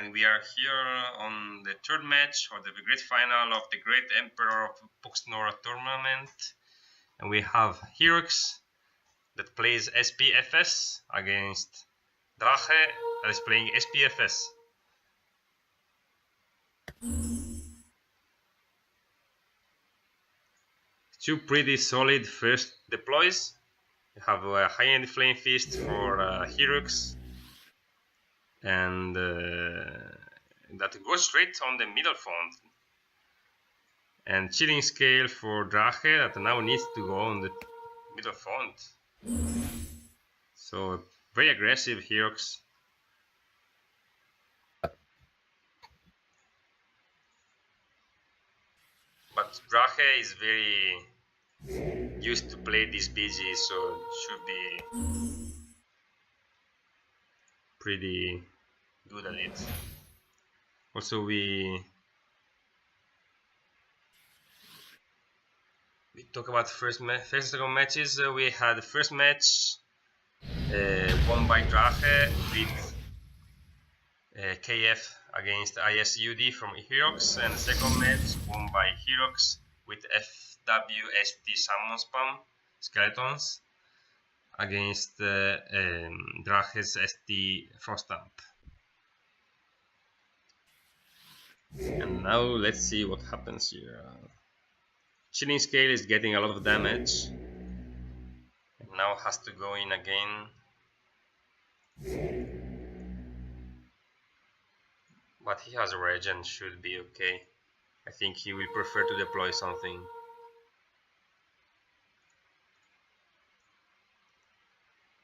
and we are here on the third match of the great final of the Great Emperor of Poxnora tournament, and we have heroex that plays SPFS against drache that is playing SPFS. Two pretty solid first deploys. You have a high-end flame fist for heroex, and that goes straight on the middle font, and chilling scale for drache that now needs to go on the middle font. So very aggressive heroex. But drache is very used to play this busy, so it should be pretty good at it. Also, we talk about first and second matches. We had the first match won by drache with KF against ISUD from heroex, and the second match won by heroex with FWST Summon Spam Skeletons against drache's ST Frostamp. And now let's see what happens here. Chilling scale is getting a lot of damage, and now has to go in again. But he has a rage and should be okay. I think he will prefer to deploy something.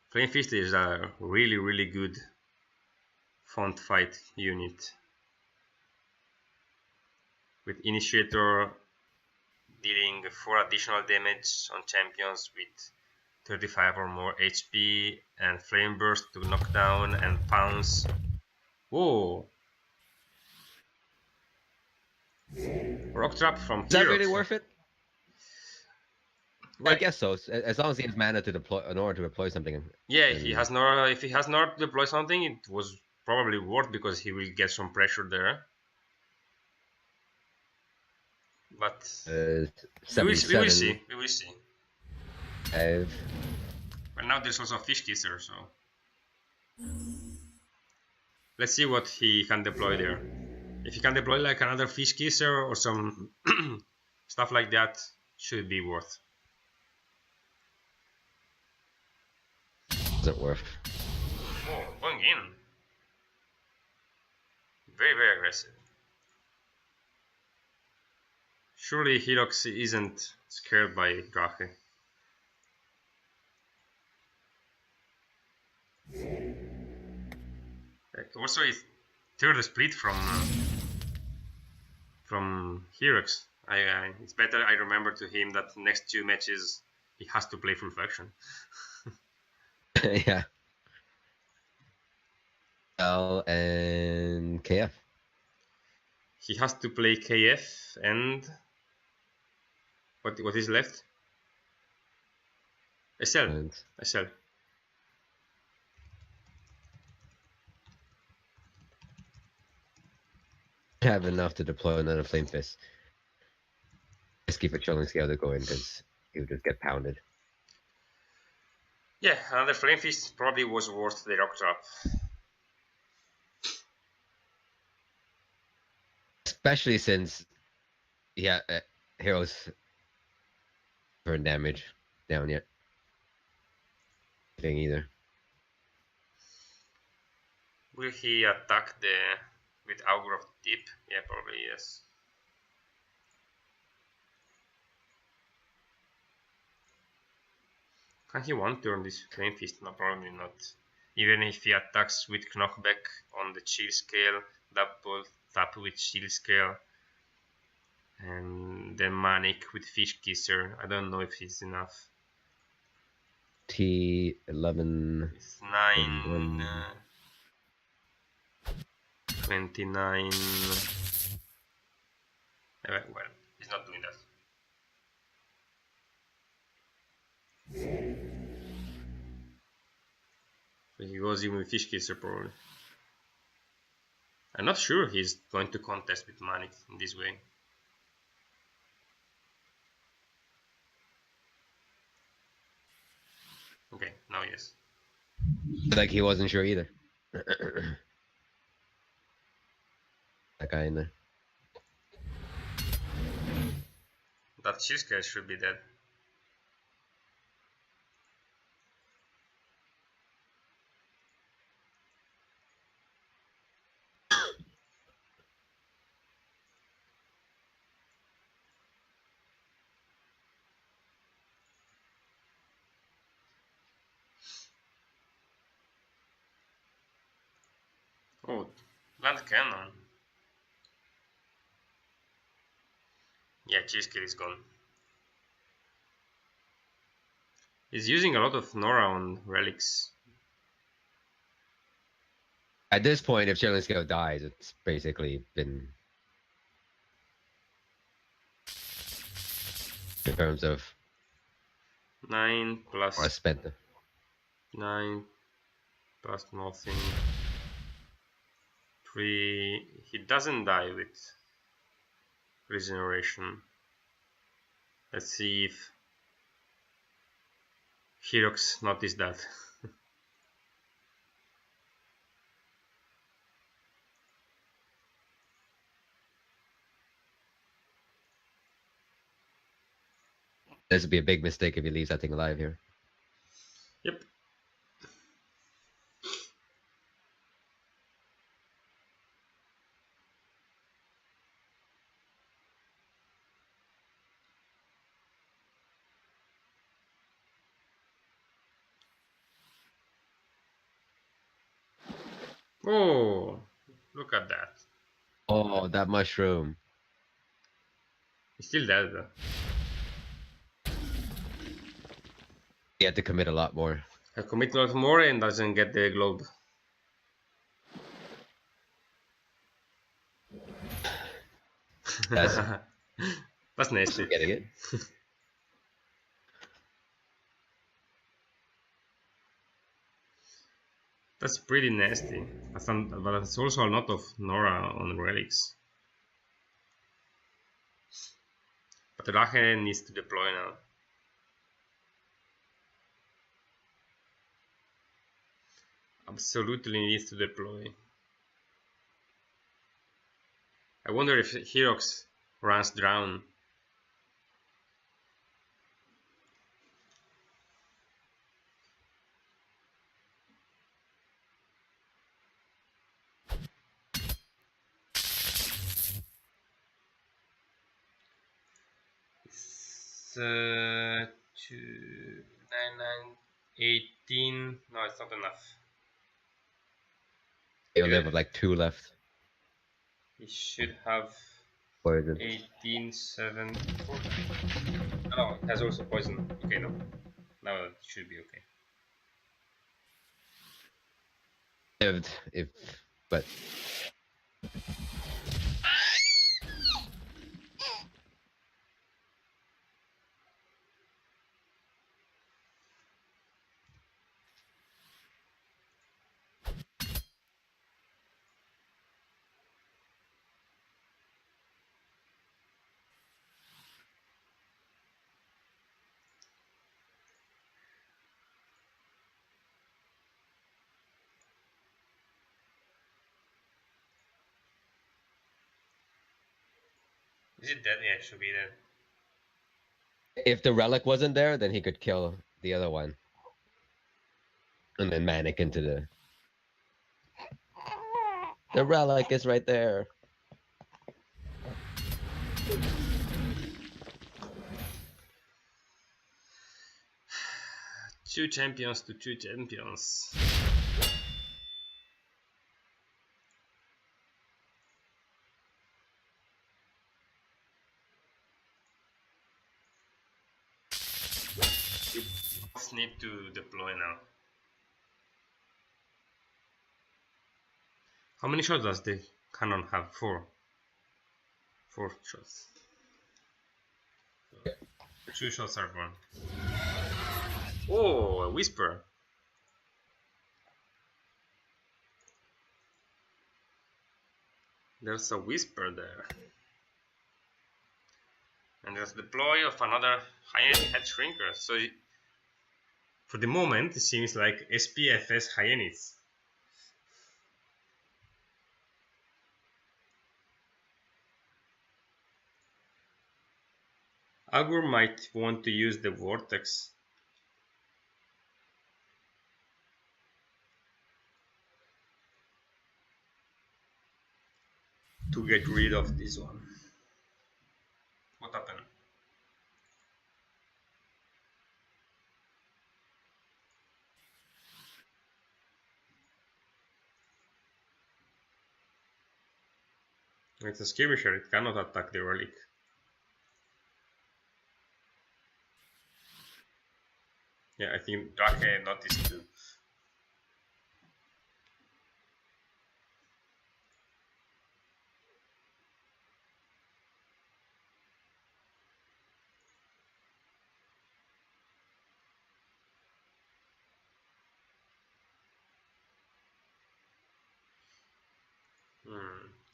Flame Fist is a really good font fight unit, with Initiator dealing 4 additional damage on champions with 35 or more HP, and Flame Burst to knock down and pounce. Whoa! Rock Trap from heroex. Is that really worth it? Well, I guess so. As long as he has mana to deploy in order to deploy something. yeah, if he has not deployed something, it was probably worth, because he will get some pressure there. But we will see. We will see. But now there's also a Fish Kisser, so let's see what he can deploy there. If he can deploy like another Fish Kisser or some stuff like that, should be worth. Isn't worth. Oh, going in. Very aggressive. Surely heroex isn't scared by drache. Also, it's third split from heroex. It's better I remember to him that next 2 matches he has to play full faction. Yeah. L and KF. He has to play KF and what is left? SL. SL. Have enough to deploy another Flame Fist. Just keep a chilling scale to go in, because he would just get pounded. Yeah, another Flame Fist probably was worth the Rock Trap. Especially since, yeah, heroes burn damage down yet. Thing either. Will he attack with Augur of the Deep? Yeah, probably yes. Can he one turn this Flame Fist? No, probably not. Even if he attacks with knockback on the chill scale, double tap with chill scale, and then Manic with Fish Kisser, I don't know if it's enough. T11. It's 9, 29. Well, he's not doing that. So he goes in with Fish Kisser probably. I'm not sure he's going to contest with Manik in this way. Okay, now yes. Like he wasn't sure either. That guy in there. That cheesecake should be dead. Oh, land cannon. Yeah, cheesecake is gone. He's using a lot of Nora on relics. At this point, if Chilling Scale dies, it's basically been in terms of 9 plus I spent. 9 plus nothing. 3. He doesn't die with regeneration. Let's see if heroex noticed that. This would be a big mistake if he leaves that thing alive here. Yep. Oh, look at that. Oh, that mushroom. He's still dead though. He had to commit a lot more. I commit a lot more and doesn't get the globe. That's That's nasty. getting it. That's pretty nasty. But it's also a lot of Nora on relics. But the drache needs to deploy now. Absolutely needs to deploy. I wonder if heroex runs drown. It's 2, 9, 9, 18. No, it's not enough. You only have like 2 left. He should have Poison. 18, 7, 4. Oh, it has also poison. Okay, no. Now it should be okay. But Is it dead? Yeah, it should be dead. if the relic wasn't there, then he could kill the other one. And then Manic into the... The relic is right there. Two champions to two champions. We both need to deploy now. How many shots does the cannon have? 4. 4 shots. So 2 shots are gone. Oh, a whisper. There's a whisper there. And there's deploy of another high-end head shrinker. So for the moment, it seems like SPFS hyenas. Augur might want to use the vortex. To get rid of this one. What happened? It's a skirmisher, it cannot attack the relic. Yeah, I think Drache noticed too.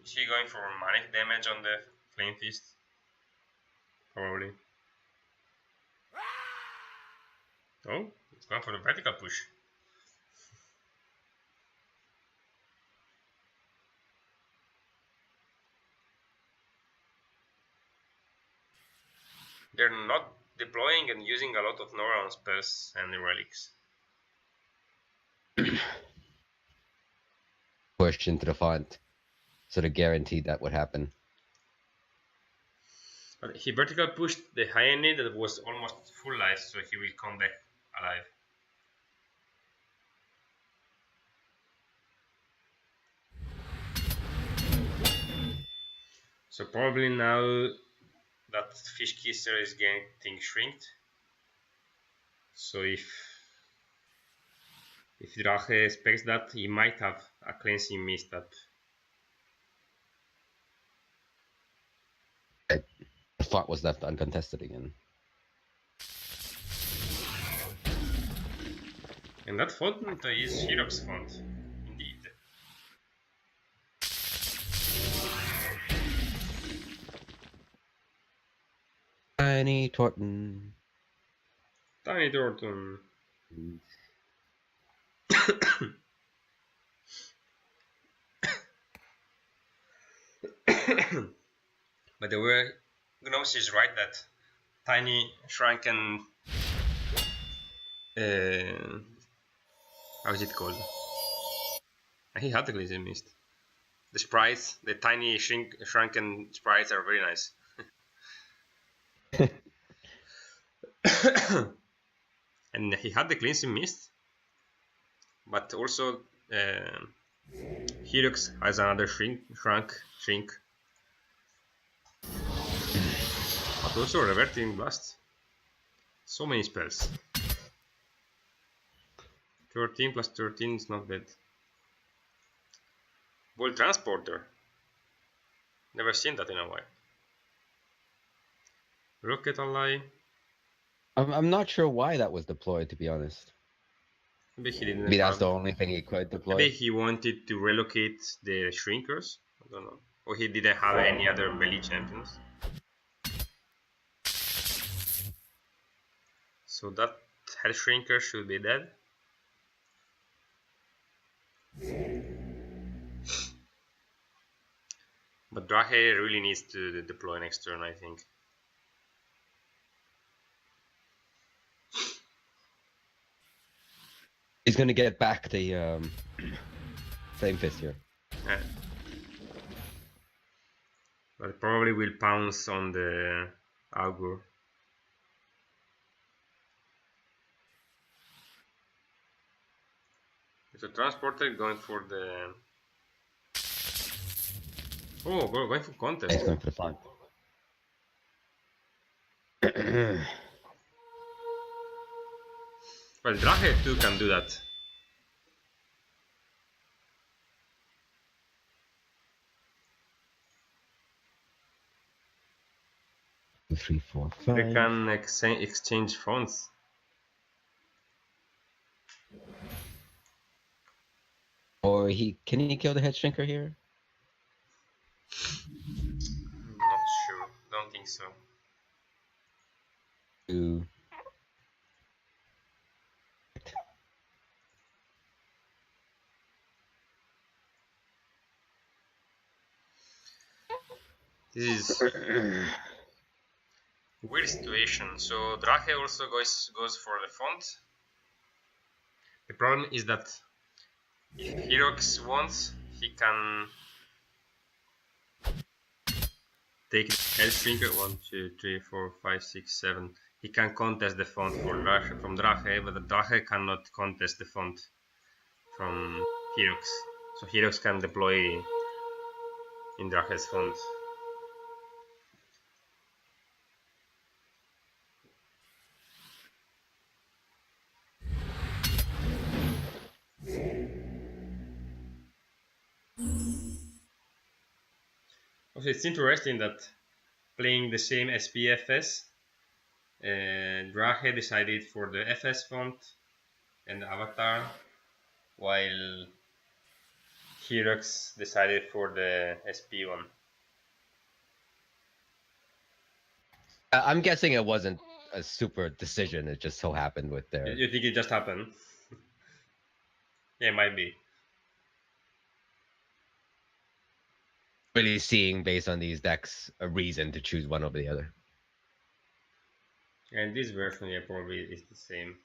Is he going for manic damage on the Flame Fist? Probably. Oh, it's going for the vertical push. They're not deploying and using a lot of Nora spells and relics. Pushed into the font, so they guaranteed that would happen. But he vertical pushed the hyena that was almost full life, so he will come back alive. So probably now that fish kisser is getting shrinked. So if Drache expects that, he might have a cleansing mist up. The font was left uncontested again. And that font is heroex font, indeed. Tiny Torton. Tiny Torton. But the way Gnomes is right that tiny shrunken how is it called? He had the glazing mist. The sprites, the tiny shrunken sprites are very nice. And he had the cleansing mist, but also heroex has another shrink, but also reverting blast. So many spells. 13 plus 13 is not bad. Ball transporter. Never seen that in a while. Rocket ally. I'm not sure why that was deployed, to be honest. Maybe he didn't. Maybe that's the only thing he could deploy. Maybe he wanted to relocate the shrinkers. I don't know. Or he didn't have any other melee champions. So that head shrinker should be dead. But Drache really needs to deploy next turn, I think. He's gonna get back the Flame Fist here. Yeah. But probably will pounce on the Augur. It's a transporter going for the... Oh, going for contest. He's going for the flank. Well, Drache too can do that. Three, four, They five. can exchange fonts. Or can he kill the head shrinker here? I'm not sure. Don't think so. Ooh. This is weird situation. So Drache also goes for the font. The problem is that if heroex wants, he can take head shrinker 1, 2, 3, 4, 5, 6, 7. He can contest the font for Drache from Drache, but the Drache cannot contest the font from heroex. So heroex can deploy in Drache's font. Also, it's interesting that playing the same SPFS, Drache decided for the FS font and avatar, while heroex decided for the SP one. I'm guessing it wasn't a super decision. It just so happened with their. You think it just happened? Yeah, it might be. Really seeing based on these decks a reason to choose one over the other. And this version, yeah, probably is the same.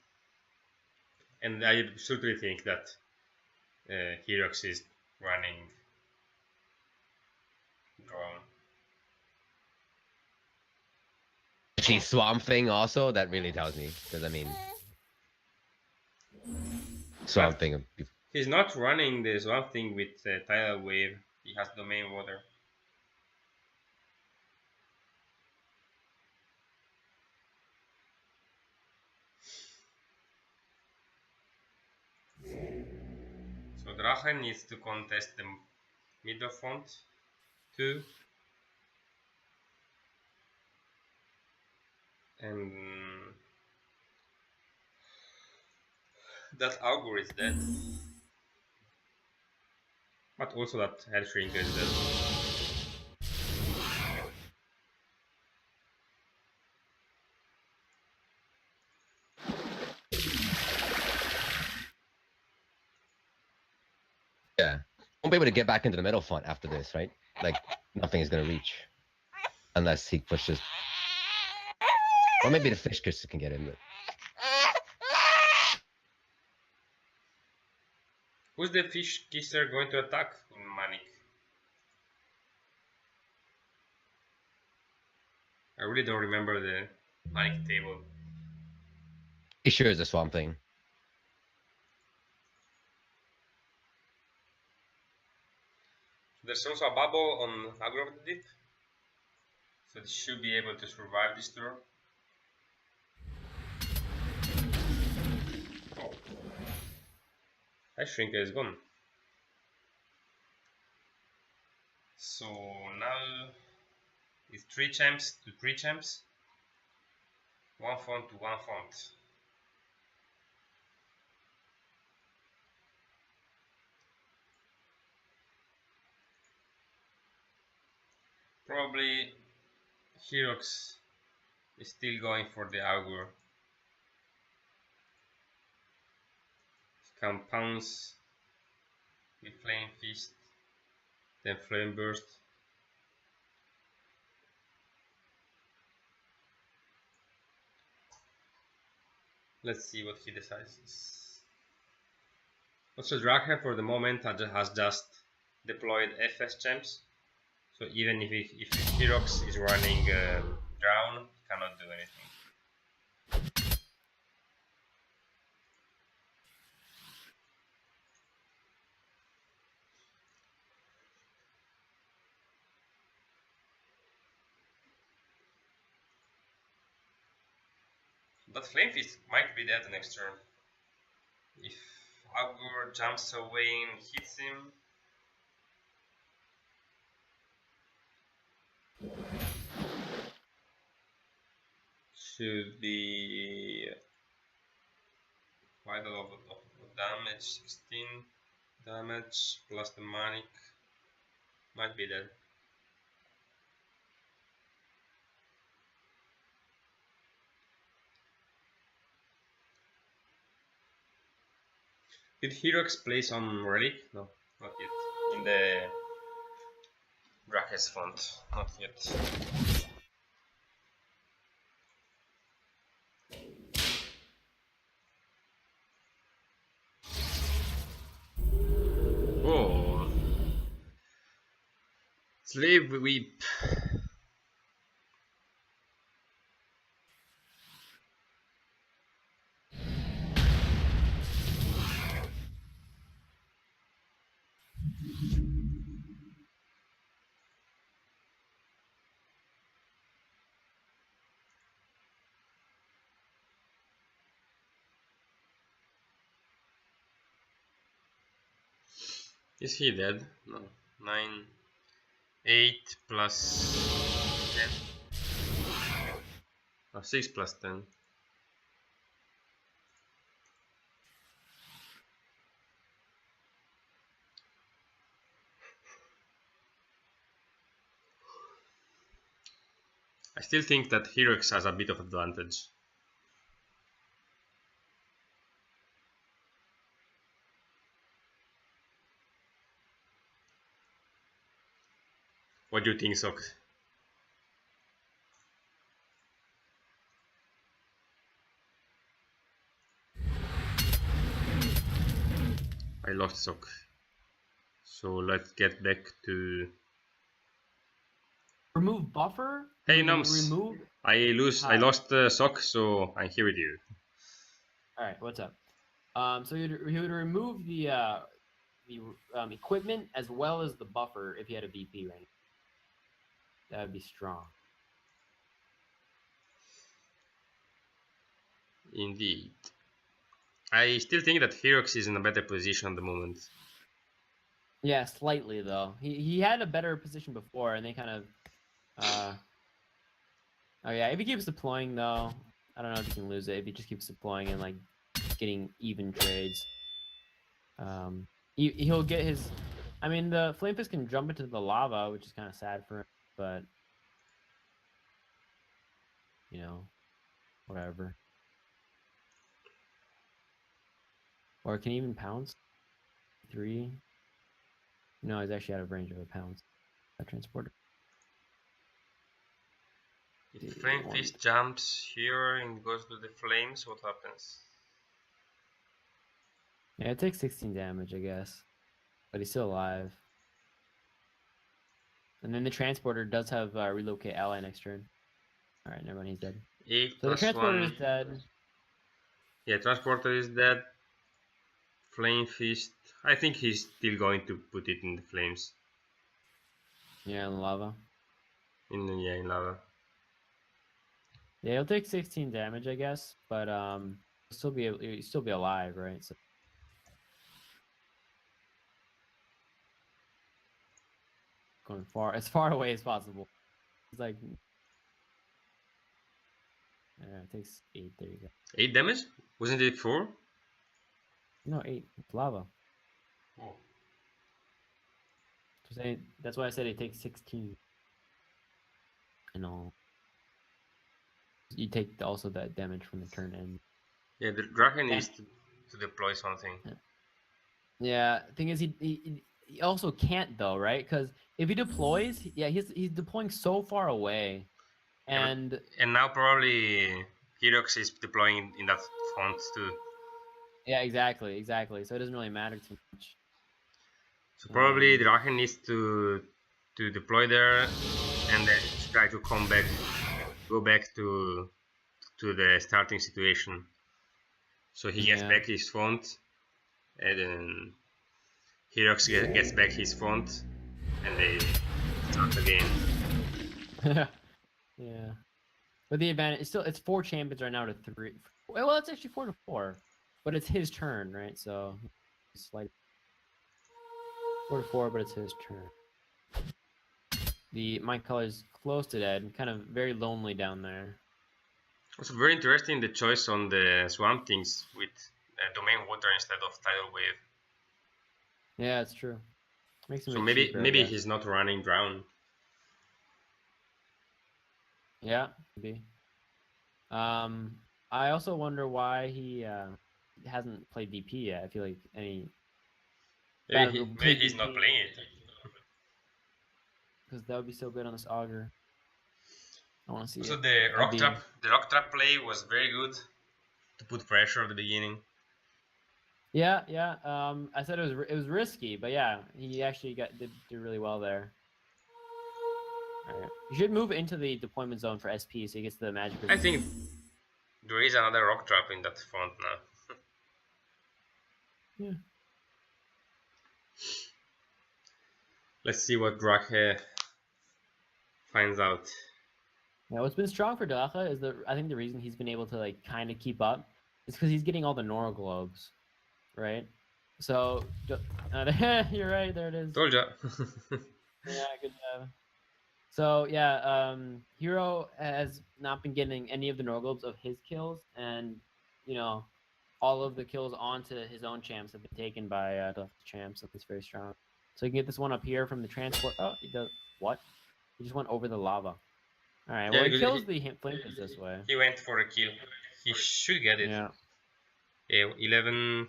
And I certainly think that heroex is running drawn. Actually, Swamp Thing also, that really tells me. Because, I mean, Swamp But Thing. he's not running the Swamp Thing with tidal wave. He has domain water. So Drachen needs to contest the middle font too. And that augur is dead. But also that head shrinker is dead. Yeah. Won't be able to get back into the middle font after this, right? Like, nothing is going to reach. Unless he pushes. Or maybe the fish kisser can get in. But... Who's the fish kisser going to attack in Manic? I really don't remember the Manic table. He sure is a Swamp Thing. There's also a bubble on Aggro of the Deep, so it should be able to survive this turn. Oh, Head Shrinker is gone. So now it's 3 champs to 3 champs, 1 font to 1 font. Probably heroex is still going for the augur. Can pounce with flame fist, then flame burst. Let's see what he decides. Also, Drache for the moment has just deployed FS champs, so even if heroex is running drown, he cannot do anything. That flame fist might be dead next turn. If augur jumps away and hits him, should be quite a lot of damage. 16 damage plus the manic might be dead. Did heroex place on relic? No, not yet. In the drache's font, not yet. Oh, slave whip. Is he dead? No. 9, 8 plus 10. Oh, 6 plus 10. I still think that heroex has a bit of advantage. What do you think, Sok? I lost Sok. So let's get back to... Remove buffer? Hey Noms! Remove? I lost Sok, so I'm here with you. Alright, what's up? So he would remove the equipment as well as the buffer if he had a VP right now. That would be strong. Indeed. I still think that heroex is in a better position at the moment. Yeah, slightly though. He had a better position before, and they kind of. Oh yeah, if he keeps deploying though, I don't know if he can lose it. If he just keeps deploying and like getting even trades, he'll get his. I mean, the flame fist can jump into the lava, which is kind of sad for him, but you know, whatever. Or can he even pounce? 3. No, he's actually out of range of a pounce. A transporter. If flame fist jumps here and goes to the flames, what happens? Yeah, it takes 16 damage, I guess. But he's still alive. And then the transporter does have relocate ally next turn. Alright, never mind, he's dead. 8 So the plus transporter 1. is dead. Yeah, transporter is dead. Flame fist. I think he's still going to put it in the flames. Yeah, in lava. In lava. Yeah, he'll take 16 damage, I guess, but he'll still be alive, right? So going as far away as possible. It's like it takes 8. There you go. 8 damage? Wasn't it 4? No, 8. It's lava. Oh. That's why I said it takes 16. And all. You take also that damage from the turn end. Yeah, the dragon needs to deploy something. Yeah, thing is he also can't though, right? Because if he deploys, yeah, he's deploying so far away, and now probably heroex is deploying in that font too. yeah, exactly. So it doesn't really matter too much. So probably the dragon needs to deploy there and then try to go back to the starting situation. So he gets back his font, and then heroex gets back his font, and they start again. Yeah, but the advantage it's 4 champions right now to 3. Well, it's actually 4 to 4, but it's his turn, right? So it's like 4 to 4, but it's his turn. My color's close to dead, kind of very lonely down there. Also very interesting the choice on the swamp things with domain water instead of tidal wave. Yeah, it's true. Makes him so maybe he's not running drown. Yeah, maybe. I also wonder why he hasn't played DP yet. I feel like any Maybe he's not playing it. because that would be so good on this auger. I want to see Also, it. the rock trap play was very good to put pressure at the beginning. Yeah, yeah. I said it was risky, but yeah, he actually did really well there. All right. You should move into the deployment zone for SP so he gets the magic. I think there is another rock trap in that front now. Yeah. Let's see what drache finds out. Yeah, what's been strong for drache is I think the reason he's been able to like kind of keep up is because he's getting all the Nora globes, right? So you're right. There it is. Told ya. Yeah, good job. So yeah, Hero has not been getting any of the Nora globes of his kills, and you know, all of the kills onto his own champs have been taken by the champs. So it's very strong. So you can get this one up here from the transport. Oh, he does what? He just went over the lava. All right. Yeah, Well, he kills the flankers this way. He went for a kill. He should get it. Yeah. Yeah, 11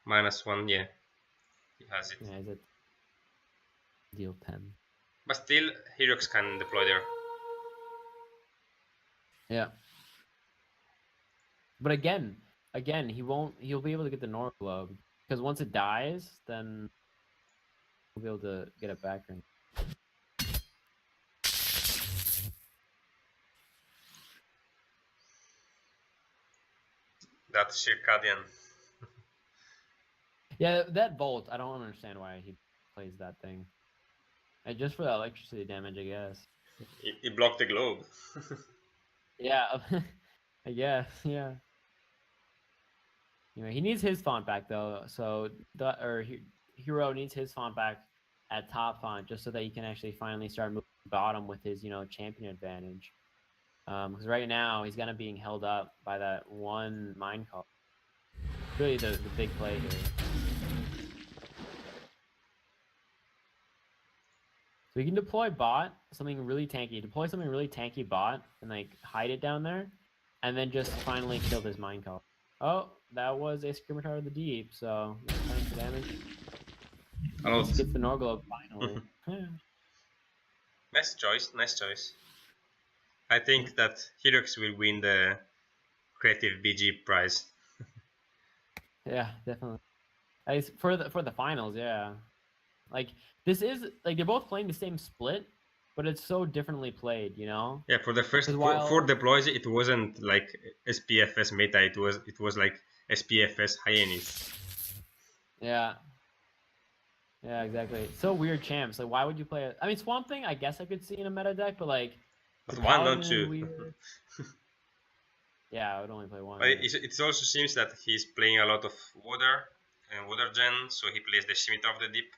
minus 1. Yeah, he has it. Yeah, he's at deal 10. But still, heroex can deploy there. Yeah. But again, he'll be able to get the Nora globe because once it dies, then he'll be able to get it back. That's circadian. Yeah, that Bolt, I don't understand why he plays that thing. Just for the electricity damage, I guess. He blocked the globe. Yeah, I guess, yeah. Anyway, he needs his font back though, so Hero needs his font back at top font just so that he can actually finally start moving bottom with his champion advantage. Because right now he's kind of being held up by that one mine call. Really the big play here. So you can deploy bot, something really tanky. Deploy something really tanky bot and like hide it down there, and then just finally kill this mine call. Oh, that was a scimitar of the deep, so time for damage. Oh, gets the Nora globe finally. Nice choice, nice choice. I think that heroex will win the creative BG prize. Yeah, definitely. For the finals, yeah. Like this is like they're both playing the same split, but it's so differently played, you know? Yeah, for the first four deploys, it wasn't like SPFS meta. It was like SPFS hyenas. Yeah. Yeah, exactly. It's so weird champs. Like, why would you play it? I mean, Swamp Thing, I guess I could see in a meta deck, but like, but one, not two. Yeah, I would only play one. But it also seems that he's playing a lot of water and water gen, so he plays the scimitar of the deep.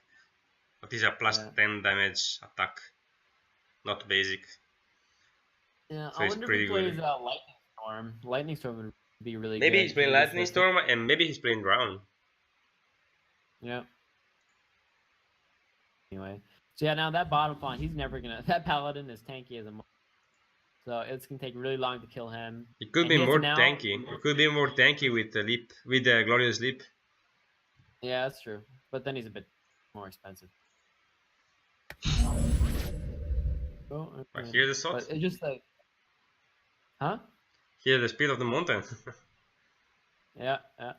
But he's a plus 10 damage attack, not basic. Yeah, so I wonder if he plays Lightning Storm. Lightning Storm would be really good. Maybe he's playing Lightning Storm, and maybe he's playing Drown. Yeah. Anyway, so yeah, now that bottom font, he's never gonna. That Paladin is tanky as a. So it's gonna take really long to kill him. It could be more tanky. It could be more tanky with the leap, with the glorious leap. Yeah, that's true. But then he's a bit more expensive. Oh, okay. But here's the shot. But it's just like, huh? Here's the speed of the mountain. Yeah, yeah.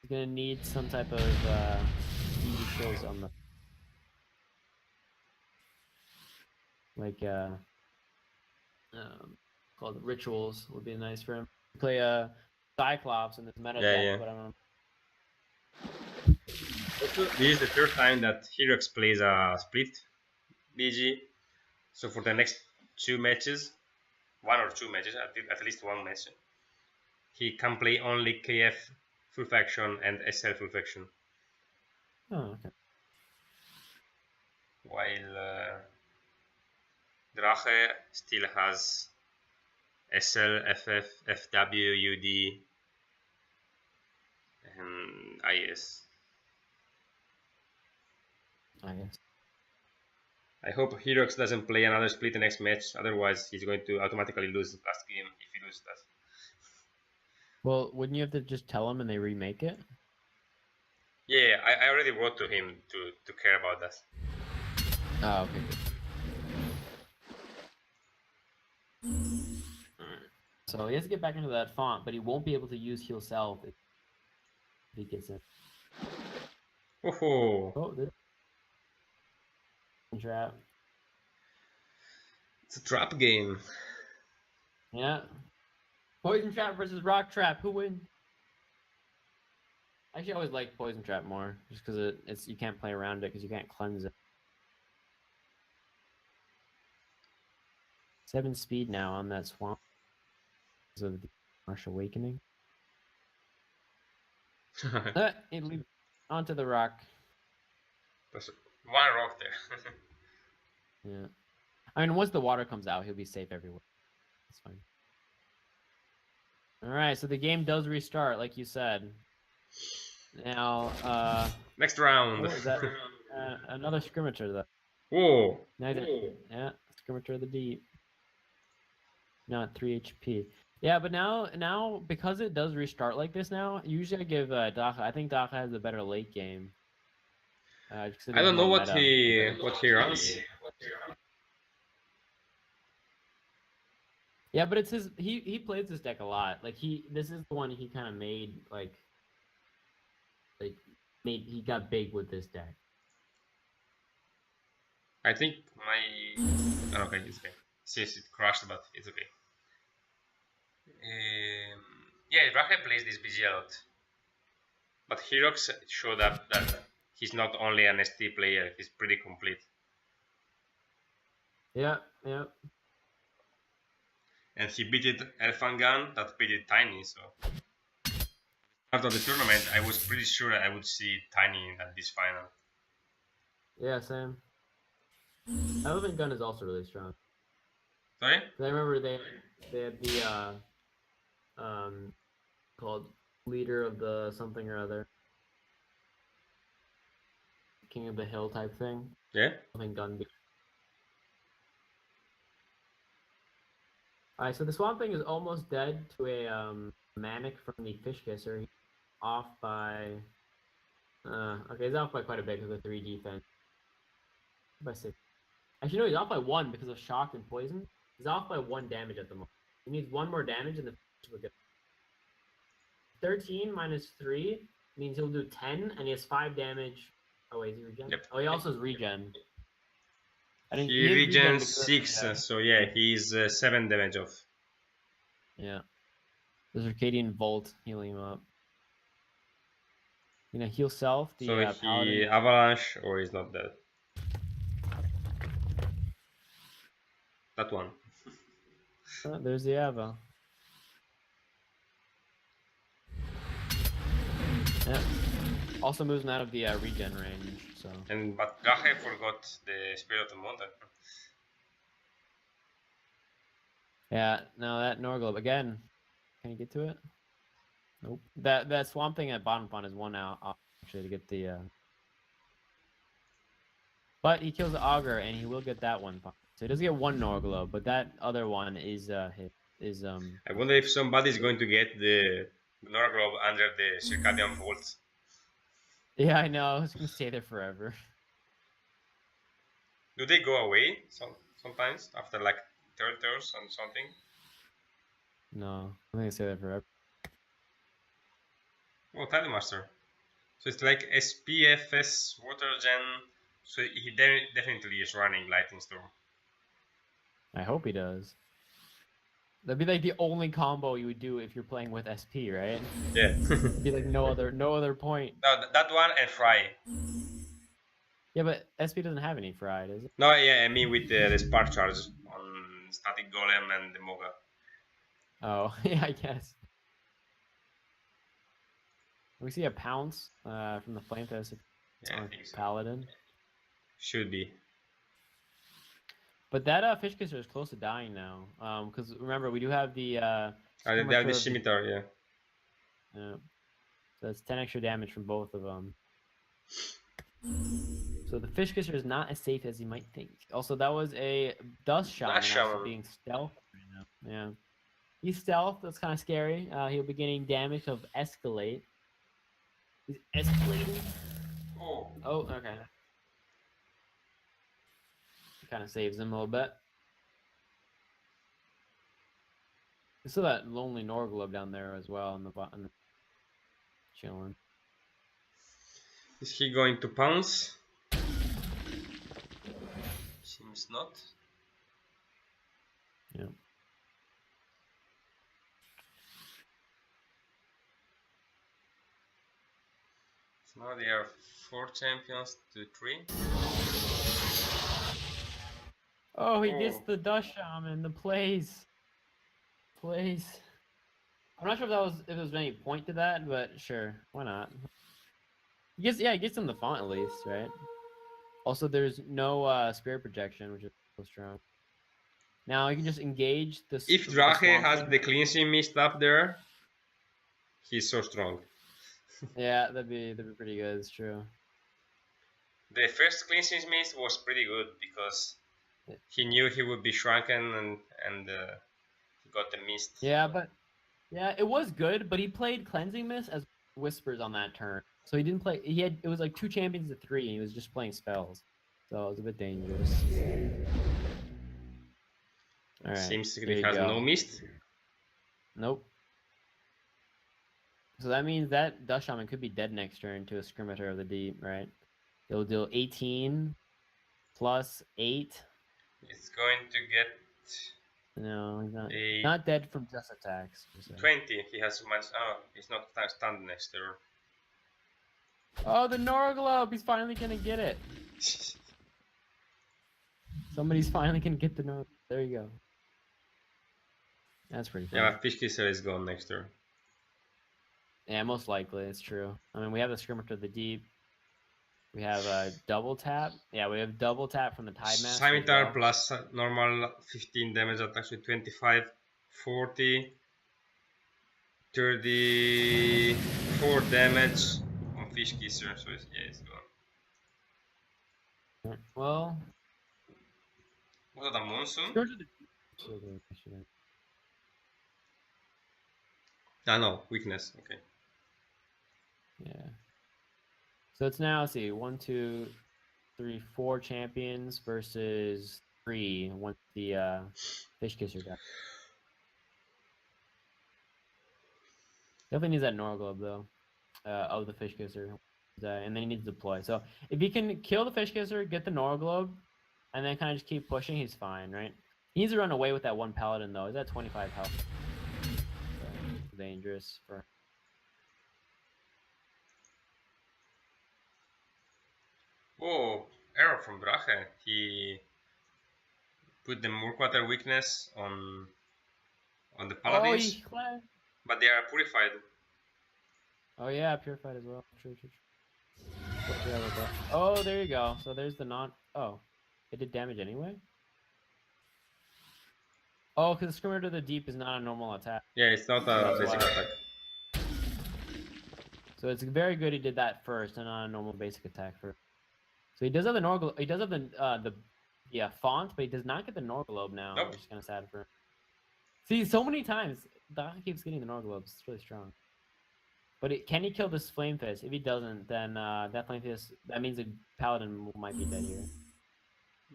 He's gonna need some type of easy kills on the called rituals would be nice for him. Play a Cyclops in this meta deck, but I don't know. This is the third time that heroex plays a split BG. So for the next 2 matches, 1 or 2 matches, at least 1 match, he can play only KF full faction and SL full faction. Oh, okay. While drache still has SL, FF, FW, UD, and IS. I hope heroex doesn't play another split the next match, otherwise he's going to automatically lose the last game if he loses Well, wouldn't you have to just tell them and they remake it? Yeah, I already wrote to him to care about that. Oh, okay. Alright. So he has to get back into that font, but he won't be able to use heal self if he gets in. Woohoo! Oh, this trap. It's a trap game. Yeah. Poison trap versus rock trap. Who wins? Actually, I always like poison trap more, just because it's you can't play around it because you can't cleanse it. 7 speed now on that swamp because of the Marsh Awakening. It leads onto the rock. There's one rock there. Yeah. I mean, once the water comes out, he'll be safe everywhere. That's fine. All right, so the game does restart, like you said. Now, Next round. oh, is that another skirmisher though? Whoa! Yeah, skirmisher of the deep. Not 3 HP. Yeah, but now because it does restart like this now, usually I give Drache. I think Drache has a better late game. Just 'cause it I is don't know more what meta. he runs. Yeah, but it's his. He plays this deck a lot. Like this is the one he kind of made he got big with this deck. I think my okay, it's okay. Since it crashed, but it's okay. Yeah, Drache plays this BG a lot, but heroex showed up that he's not only an ST player; he's pretty complete. Yeah, yeah. And he beat Elfangan, that beat it Tiny. So after the tournament, I was pretty sure I would see Tiny at this final. Yeah, same. Elephant Gun is also really strong. Sorry? I remember they had the called leader of the something or other, king of the hill type thing. Yeah. Elephant Gun. All right, so the Swamp Thing is almost dead to a Manic from the Fish Kisser. He's off by okay, he's off by quite a bit because of 3 defense. By 6. Actually, no, he's off by 1 because of shock and poison. He's off by 1 damage at the moment. He needs 1 more damage and the fish will get 13 minus 3 means he'll do 10 and he has 5 damage. Oh wait, is he regen? Yep. Oh, he also has regen. He regens 6, so yeah, he's 7 damage off. Yeah. The Circadian Volt healing him up. You know, heal self. The, So he Paladin. avalanche or he's not dead. That one. Oh, there's the Ava. Yeah. Also moves him out of the regen range. So. But Drache forgot the Spirit of the Mountain. Yeah. No, that Norglobe again. Can you get to it? Nope. That Swamp Thing at bottom pawn is 1 out actually to get the. But he kills the Augur and he will get that 1 pawn. So he does get 1 Norglobe, but that other one is I wonder if somebody's going to get the Norglobe under the Circadian Vault. Yeah, I know. It's gonna stay there forever. Do they go away sometimes after like 3rd turns and something? No, I think they stay there forever. Oh, Title Master. So it's like SPFS Water Gen. So he definitely is running Lightning Storm. I hope he does. That'd be like the only combo you would do if you're playing with SP, right? Yeah. It'd be like no other point. No, that one and Fry. Yeah, but SP doesn't have any Fry, does it? No, yeah, I mean with the Spark Charge on Static Golem and the Moga. Oh, yeah, I guess. We see a Pounce from the Flame Fist Yeah, I think so. Paladin. Should be. But that Fish Kisser is close to dying now. Because remember, we do have the... They have the Scimitar, yeah. Yeah. So that's 10 extra damage from both of them. So the Fish Kisser is not as safe as you might think. Also, that was a Dust Shaman being stealth right now. Yeah. He's stealth. That's kind of scary. He'll be getting damage of escalate. He's escalating. Oh, Oh, okay. Kind of saves him a little bit. There's still that lonely Norglob down there as well on the bottom, chilling. is he going to pounce? Seems not. Yeah. So now they are 4 champions to 3. Oh, he gets Oh. the Dust Shaman, the plays. Plays. I'm not sure if there was any point to that, but sure, why not? He gets him the font at least, right? Also, there's no spirit projection, which is so strong. Now you can just engage this. If Drache has the cleansing mist up there, he's so strong. Yeah, that'd be pretty good. It's true. The first cleansing mist was pretty good because he knew he would be shrunken and he got the mist. Yeah, but it was good. But he played cleansing mist as whispers on that turn, so he didn't play. It was like 2 champions to 3, and he was just playing spells, so it was a bit dangerous. All right. Seems he has no mist. Nope. So that means that Dust Shaman could be dead next turn to a Scimitar of the Deep, right? It'll deal 18 plus 8. It's going to get No, he's not dead from just attacks. 20. He has so much. Oh, he's not stunned next turn. Oh, the Norglobe! He's finally gonna get it. Somebody's finally gonna get the Norglobe. There you go. That's pretty funny. Yeah, Fish Kisser is gone next turn. Yeah, most likely, it's true. I mean, we have the Scimitar of the Deep. We have a double tap. Yeah, we have double tap from the Tide Master. Scimitar plus normal 15 damage attacks with 25, 40, 34 damage on Fish Kisser. So it's gone. Well, Was that a monsoon? Ah, no, weakness. Okay. Yeah. So it's now, let's see, 1, 2, 3, 4 champions versus 3 once the Fish Kisser got. Definitely needs that Norglobe though, of the Fish Kisser, and then he needs to deploy. So if he can kill the Fish Kisser, get the Norglobe, and then kind of just keep pushing, he's fine, right? He needs to run away with that one Paladin though. He's at 25 health. So, dangerous for. Oh, error from Drache. He put the Murkwater weakness on the Paladins, but they are purified. Oh yeah, purified as well. True. Oh, there you go. So there's the non. Oh, it did damage anyway. Oh, because the Scimitar to the Deep is not a normal attack. Yeah, it's not a basic attack. So it's very good he did that first and not a normal basic attack first. So he does have the Norglobe. He does have the font, but he does not get the Norglobe now. Nope. Which is kind of sad for him. See, so many times Doc keeps getting the Norglobes. It's really strong. But can he kill this Flame Fist? If he doesn't, then that Flame Fist, that means the Paladin might be dead here.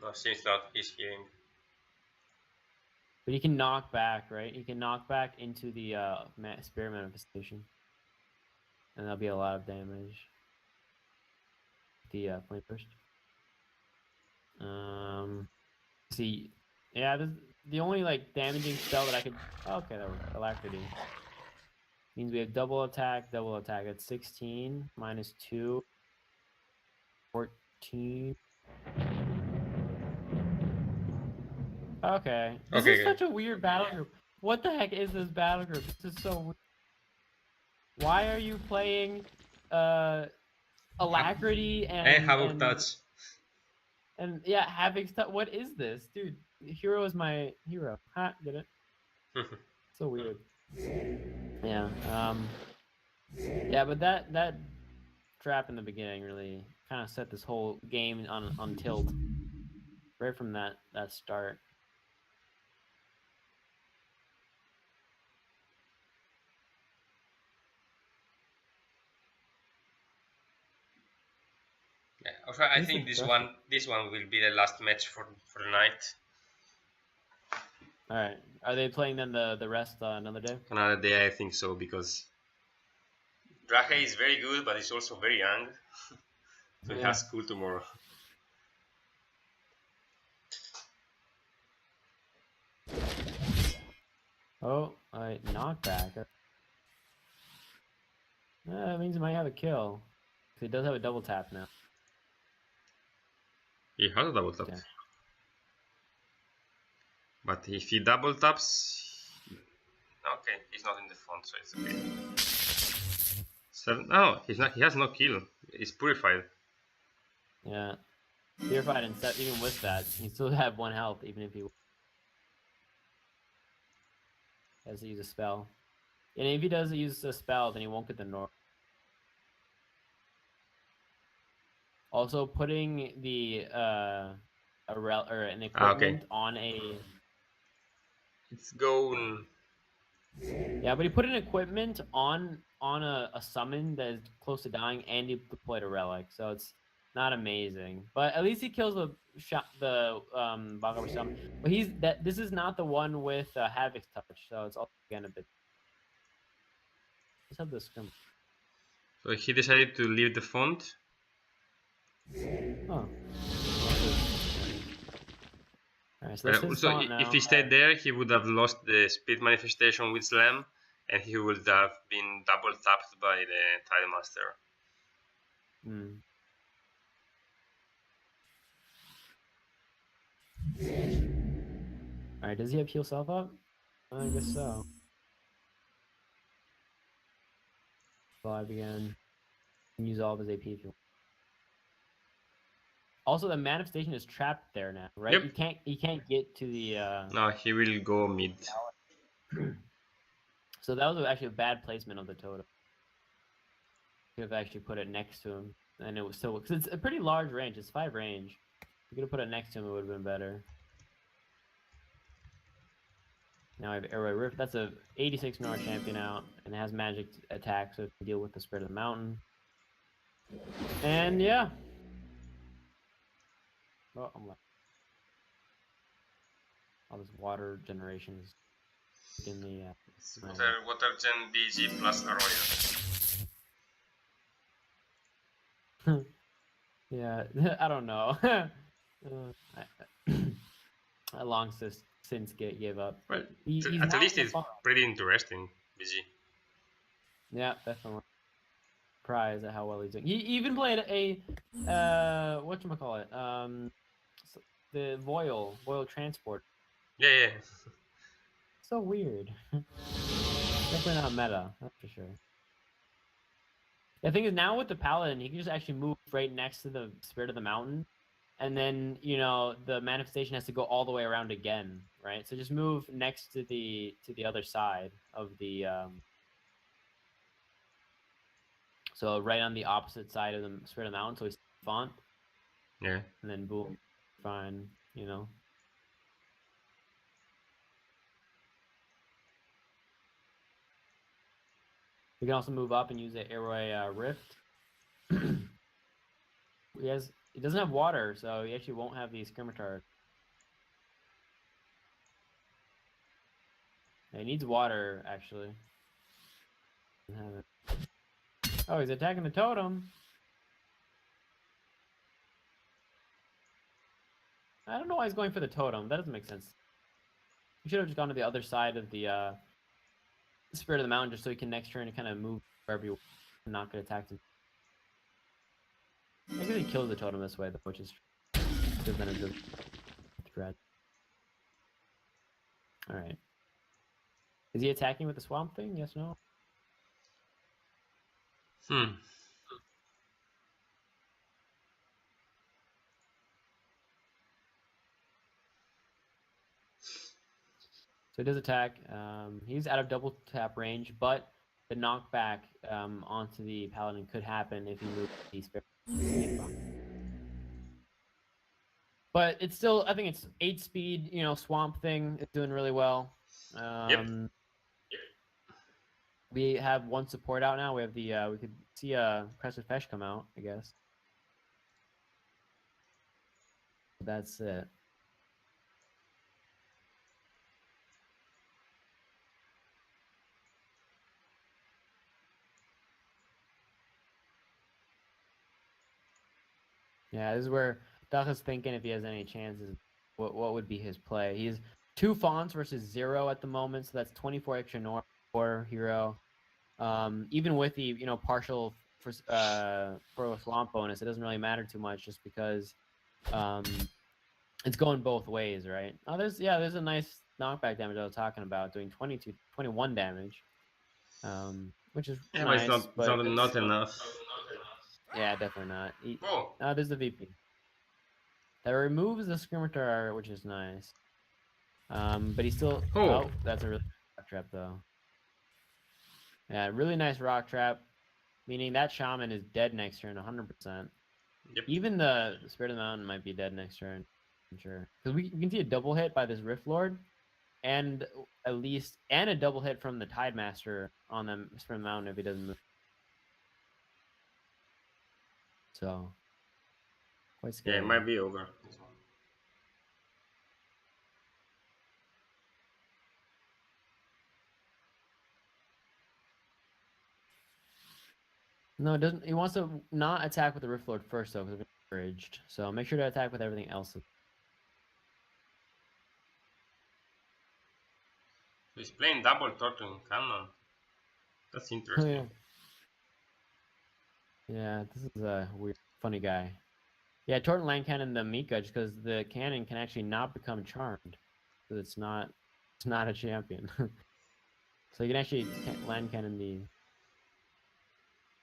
No, seems not. He's healing. But he can knock back, right? He can knock back into the Spirit Manifestation. And that'll be a lot of damage. The Flame Burst. See, yeah, this, the only like damaging spell that I could. Oh, okay, that works. Alacrity means we have double attack. That's 16 minus 2, 14. Okay, this is such a weird battle group. What the heck is this battle group? This is so weird. Why are you playing Alacrity and Havoc Touch? And yeah, Havoc Touch. What is this, dude? Hero is my hero. Ha, get it? So weird. Yeah. Yeah, but that trap in the beginning really kind of set this whole game on tilt. Right from that start. Also, I think this one will be the last match for the night. All right. Are they playing then the rest another day? Another day, I think so, because Drache is very good, but he's also very young, so he has school tomorrow. Oh, knockback. That means he might have a kill. He does have a double tap now. He has a double tap. Okay. But if he double taps... Okay, he's not in the front, so it's okay. No, he's not. He has no kill. He's purified. Yeah. Purified and set, even with that, he still have 1 health, even if he has to use a spell. And if he does use a spell, then he won't get the north. Also, putting the an equipment on a. It's going. Yeah, but he put an equipment on a summon that is close to dying, and he deployed a relic, so it's not amazing. But at least he kills the Bhagavad summon. But this is not the one with Havoc's touch, so it's also again a bit. Let's have this come. So he decided to leave the font. Oh. Alright, so also, if he stayed there, he would have lost the speed manifestation with Slam, and he would have been double tapped by the Tile Master. Alright, does he have heal self up? I guess so. 5 again. Use all of his AP if you want. Also, the manifestation is trapped there now, right? Yep. He can't get to the. No, he will go mid. So that was actually a bad placement of the totem. Could have actually put it next to him, and it was still because it's a pretty large range. It's 5 range. You could have put it next to him; it would have been better. Now I have Airway Rift. That's a 86 Nora champion out, and it has magic attack, so it can deal with the Spirit of the Mountain. And yeah. Oh, I'm like, all this water generation is in the. Water Gen BG plus Arroyo. Yeah, I don't know. I long since gave up. Well, at least it's pretty interesting, BG. Yeah, definitely. Surprised at how well he's doing. He even played a whatchamacallit, the Voil Transport. Yeah. So weird. Definitely not meta, that's for sure. The thing is, now with the Paladin, he can just actually move right next to the Spirit of the Mountain, and then the manifestation has to go all the way around again, right? So just move next to the other side of the. So right on the opposite side of the Spirit of the Mountain, so he's font. Yeah. And then boom, fine, We can also move up and use the Airway Rift. He doesn't have water, so he actually won't have the Skirmitar. He needs water, actually. Doesn't have it. Oh, he's attacking the totem. I don't know why he's going for the totem. That doesn't make sense. He should have just gone to the other side of the Spirit of the Mountain just so he can next turn and kind of move wherever you want and not get attacked. I guess he kills the totem this way, which is good than a good threat. Alright. Is he attacking with the swamp thing? Yes, no? So he does attack. He's out of double tap range, but the knockback onto the Paladin could happen if he moves the Spirit. But it's still, I think it's 8 speed, swamp thing is doing really well. Yep. We have 1 support out now. We have the we could see Crested Fesh come out, I guess. That's it. Yeah, this is where Duck is thinking if he has any chances, what would be his play. He's 2 fonts versus 0 at the moment, so that's 24 extra north for hero. Even with the partial for a swamp bonus, it doesn't really matter too much just because it's going both ways, right? Oh, there's a nice knockback damage I was talking about, doing 21 damage, which is Yeah, but nice. it's But not enough. yeah, definitely not. Oh, There's the VP. That removes the scimitar, which is nice. But he still. Oh. Oh, that's a really nice rock trap though. Yeah, really nice rock trap, meaning that shaman is dead next turn, 100%. Yep. Even the Spirit of the Mountain might be dead next turn, I'm sure. Because we can see a double hit by this Rift Lord, and a double hit from the Tide Master on the Spirit of the Mountain if he doesn't move. So, quite scary. Yeah, it might be over. No, it doesn't. He wants to not attack with the Rift Lord first, though, because it's encouraged. So make sure to attack with everything else. He's playing double Torture Cannon. That's Oh, interesting. yeah, this is a weird, funny guy. Yeah, Torton Land Cannon the Mika, just because the cannon can actually not become charmed, because it's not a champion. So you can actually land cannon the.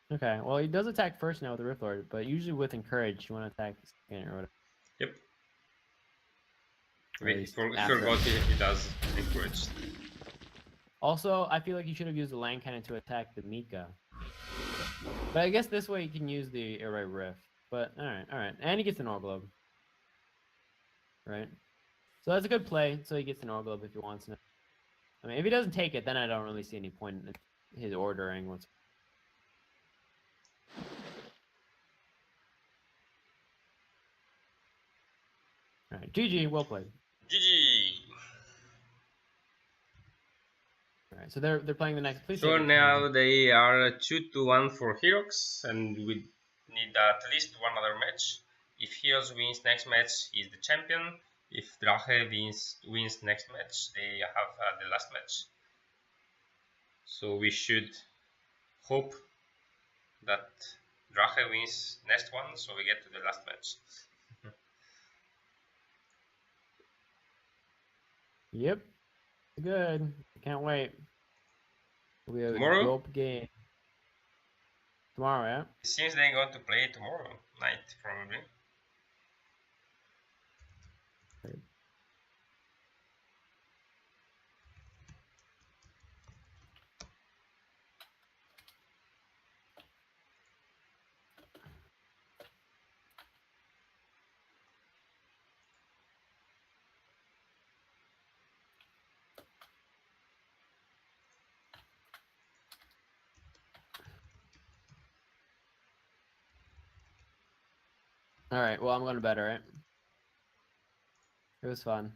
Okay, well he does attack first now with the Rift Lord, but usually with encourage you want to attack second or whatever. Yep. Or at Wait, least forgot he does encouraged. Also, I feel like you should have used the land cannon to attack the Mika. But I guess this way you can use the Array Rift. But alright. And he gets an Orb Globe. Right? So that's a good play. So he gets an Orb Globe if he wants to. I mean, if he doesn't take it, then I don't really see any point in his ordering. Alright, GG, well played. GG! Alright, so they're playing the next. Please So take it. now they are 2-1 for heroex, and we need at least one other match. If heroes wins next match, he's the champion. If drache wins next match, they have the last match. So we should hope that drache wins next one, so we get to the last match. Yep. Good. Can't wait. We have Tomorrow? a dope game. Tomorrow, yeah? It seems they're going to play tomorrow night, probably. Alright, well, I'm going to bed, alright? It was fun.